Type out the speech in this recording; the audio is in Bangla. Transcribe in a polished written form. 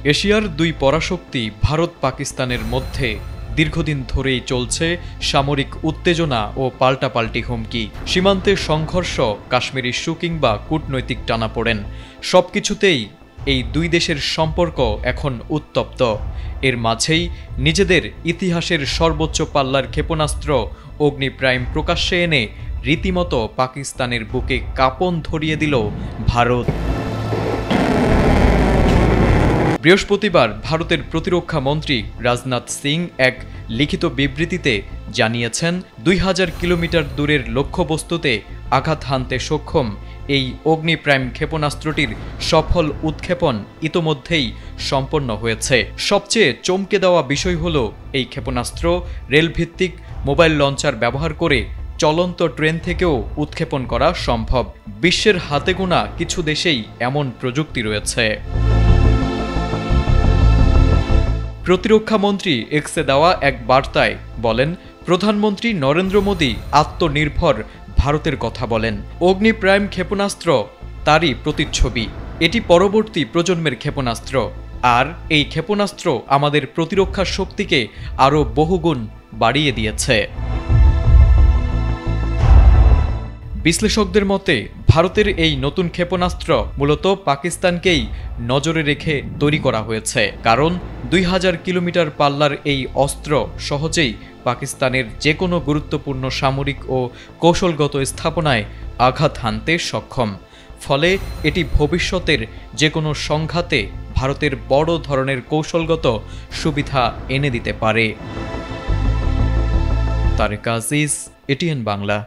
এশিয়ার দুই পরাশক্তি ভারত পাকিস্তানের মধ্যে দীর্ঘদিন ধরেই চলছে সামরিক উত্তেজনা ও পাল্টাপাল্টি হুমকি। সীমান্তে সংঘর্ষ, কাশ্মীর ইস্যু কিংবা কূটনৈতিক টানাপোড়েন, সবকিছুতেই এই দুই দেশের সম্পর্ক এখন উত্তপ্ত। এর মাঝেই নিজেদের ইতিহাসের সর্বোচ্চ পাল্লার ক্ষেপণাস্ত্র অগ্নিপ্রাইম প্রকাশ্যে এনে রীতিমতো পাকিস্তানের বুকে কাঁপন ধরিয়ে দিল ভারত। বৃহস্পতিবার ভারতের প্রতিরক্ষা মন্ত্রী রাজনাথ সিং এক লিখিত বিবৃতিতে জানিয়েছেন, 2000 কিলোমিটার দূরের লক্ষ্যবস্তুতে আঘাত হানতে সক্ষম এই অগ্নিপ্রাইম ক্ষেপণাস্ত্রটির সফল উৎক্ষেপণ ইতোমধ্যেই সম্পন্ন হয়েছে। সবচেয়ে চমকে দেওয়া বিষয় হল, এই ক্ষেপণাস্ত্র রেলভিত্তিক মোবাইল লঞ্চার ব্যবহার করে চলন্ত ট্রেন থেকেও উৎক্ষেপণ করা সম্ভব। বিশ্বের হাতে গোনা কিছু দেশেই এমন প্রযুক্তি রয়েছে। প্রতিরক্ষামন্ত্রী এক্সে দেওয়া এক বার্তায় বলেন, প্রধানমন্ত্রী নরেন্দ্র মোদী আত্মনির্ভর ভারতের কথা বলেন। অগ্নিপ্রাইম ক্ষেপণাস্ত্র তারই প্রতিচ্ছবি। এটি পরবর্তী প্রজন্মের ক্ষেপণাস্ত্র, আর এই ক্ষেপণাস্ত্র আমাদের প্রতিরক্ষা শক্তিকে আরও বহুগুণ বাড়িয়ে দিয়েছে। বিশ্লেষকদের মতে, ভারতের এই নতুন ক্ষেপণাস্ত্র মূলত পাকিস্তানকেই নজরে রেখে তৈরি করা হয়েছে, কারণ 2000 কিলোমিটার পাল্লার এই অস্ত্র সহজেই পাকিস্তানের যে কোনো গুরুত্বপূর্ণ সামরিক ও কৌশলগত স্থাপনায় আঘাত হানতে সক্ষম। ফলে এটি ভবিষ্যতের যে কোনো সংঘাতে ভারতের বড় ধরনের কৌশলগত সুবিধা এনে দিতে পারে। তারেক আজিজ, এটিএন বাংলা।